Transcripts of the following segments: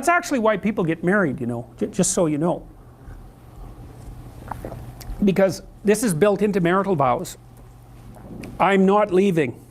That's actually why people get married, you know, just so you know. Because this is built into marital vows. I'm not leaving.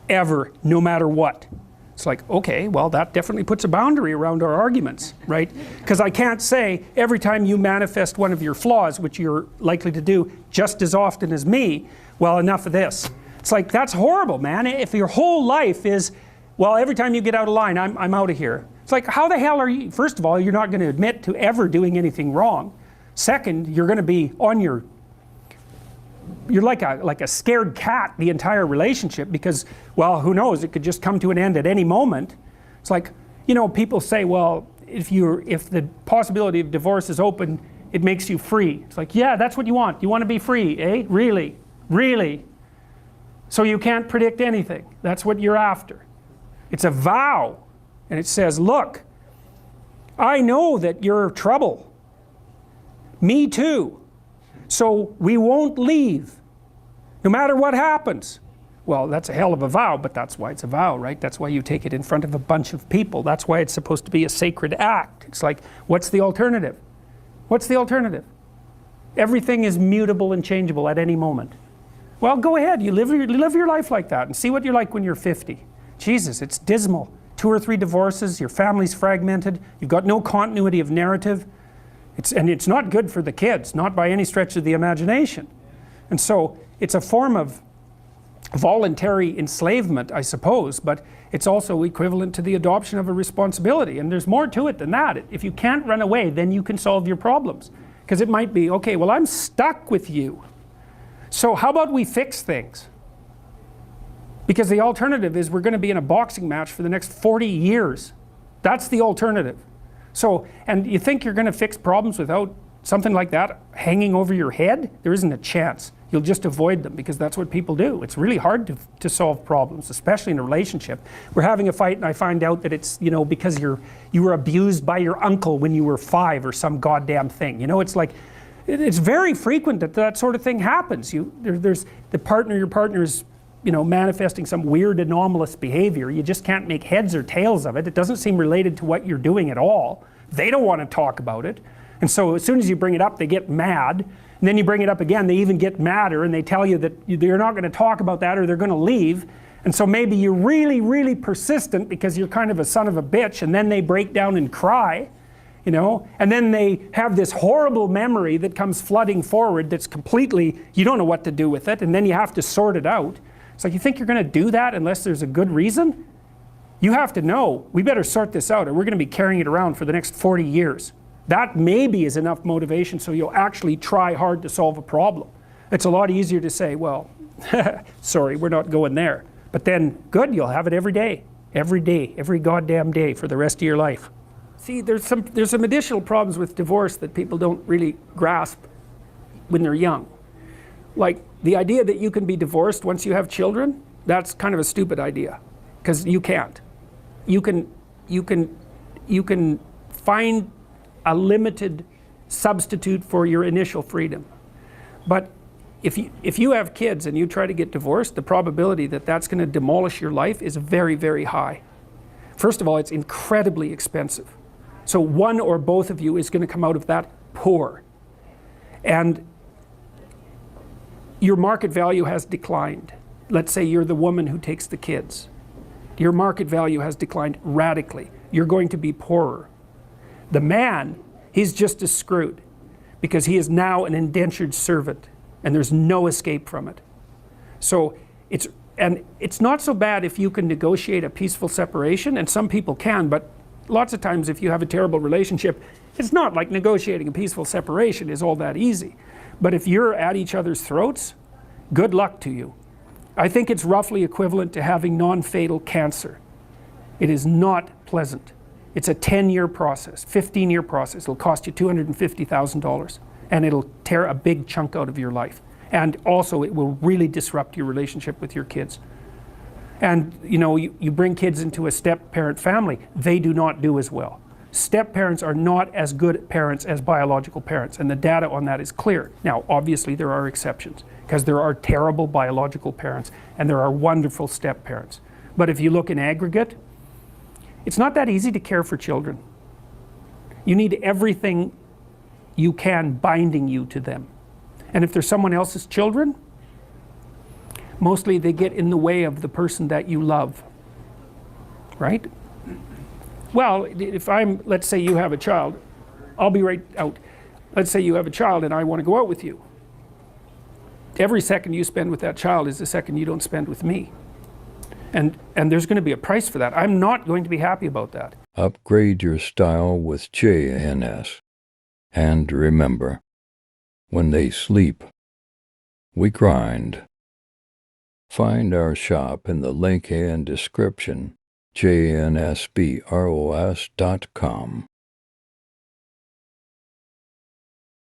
Ever, no matter what. It's like, okay, well, that definitely puts a boundary around our arguments, right? Because I can't say every time you manifest one of your flaws, which you're likely to do just as often as me, well, enough of this. It's like, that's horrible, man. If your whole life is, well, every time you get out of line, I'm out of here. It's like, how the hell are you? First of all, you're not going to admit to ever doing anything wrong. Second, you're going to be on your, you're like a scared cat the entire relationship, because, well, who knows, it could just come to an end at any moment. It's like, you know, people say, well, if the possibility of divorce is open, it makes you free. It's like, yeah, that's what you want. You want to be free, eh? Really? Really? So you can't predict anything. That's what you're after. It's a vow. And it says, look, I know that you're trouble. Me too. So we won't leave, no matter what happens. Well, that's a hell of a vow, but that's why it's a vow, right? That's why you take it in front of a bunch of people. That's why it's supposed to be a sacred act. It's like, what's the alternative? What's the alternative? Everything is mutable and changeable at any moment. Well, go ahead, you live your life like that and see what you're like when you're 50. Jesus, it's dismal. 2 or 3 divorces, your family's fragmented, you've got no continuity of narrative. And it's not good for the kids, not by any stretch of the imagination. And so it's a form of voluntary enslavement, I suppose, but it's also equivalent to the adoption of a responsibility. And there's more to it than that. If you can't run away, then you can solve your problems. Because it might be, okay, well, I'm stuck with you. So how about we fix things? Because the alternative is we're going to be in a boxing match for the next 40 years. That's the alternative. So, and you think you're going to fix problems without something like that hanging over your head? There isn't a chance. You'll just avoid them, because that's what people do. It's really hard to solve problems, especially in a relationship. We're having a fight and I find out that it's, you know, because you were abused by your uncle when you were 5 or some goddamn thing. You know, it's like, it's very frequent that that sort of thing happens. There's your partner is, you know, manifesting some weird anomalous behavior. You just can't make heads or tails of it. It doesn't seem related to what you're doing at all. They don't want to talk about it. And so as soon as you bring it up, they get mad. And then you bring it up again, they even get madder, and they tell you that you're not going to talk about that or they're going to leave. And so maybe you're really, really persistent because you're kind of a son of a bitch, and then they break down and cry, you know, and then they have this horrible memory that comes flooding forward that's completely, you don't know what to do with it, and then you have to sort it out. It's like, you think you're going to do that unless there's a good reason? You have to know, we better sort this out or we're going to be carrying it around for the next 40 years. That maybe is enough motivation so you'll actually try hard to solve a problem. It's a lot easier to say, well, sorry, we're not going there. But then, good, you'll have it every day, every goddamn day for the rest of your life. See, there's some additional problems with divorce that people don't really grasp when they're young. Like, the idea that you can be divorced once you have children, that's kind of a stupid idea, because you can't. You can find a limited substitute for your initial freedom. But if you have kids and you try to get divorced, the probability that that's going to demolish your life is very, very high. First of all, it's incredibly expensive. So one or both of you is going to come out of that poor. And your market value has declined. Let's say you're the woman who takes the kids. Your market value has declined radically. You're going to be poorer. The man, he's just as screwed, because he is now an indentured servant and there's no escape from it. So it's not so bad if you can negotiate a peaceful separation, and some people can, but lots of times if you have a terrible relationship, it's not like negotiating a peaceful separation is all that easy. But if you're at each other's throats, good luck to you. I think it's roughly equivalent to having non-fatal cancer. It is not pleasant. It's a 10-year process, 15-year process. It'll cost you $250,000, and it'll tear a big chunk out of your life. And also it will really disrupt your relationship with your kids. And you know, you bring kids into a step-parent family, they do not do as well. Step-parents are not as good parents as biological parents, and the data on that is clear. Now, obviously there are exceptions, because there are terrible biological parents and there are wonderful step-parents. But if you look in aggregate, It's not that easy to care for children. You need everything you can binding you to them. And if they're someone else's children, mostly they get in the way of the person that you love. Right? Well, if let's say you have a child, I'll be right out. Let's say you have a child and I want to go out with you. Every second you spend with that child is the second you don't spend with me. And there's going to be a price for that. I'm not going to be happy about that. Upgrade your style with JnS. And remember, when they sleep, we grind. Find our shop in the link and description, jnsbros.com.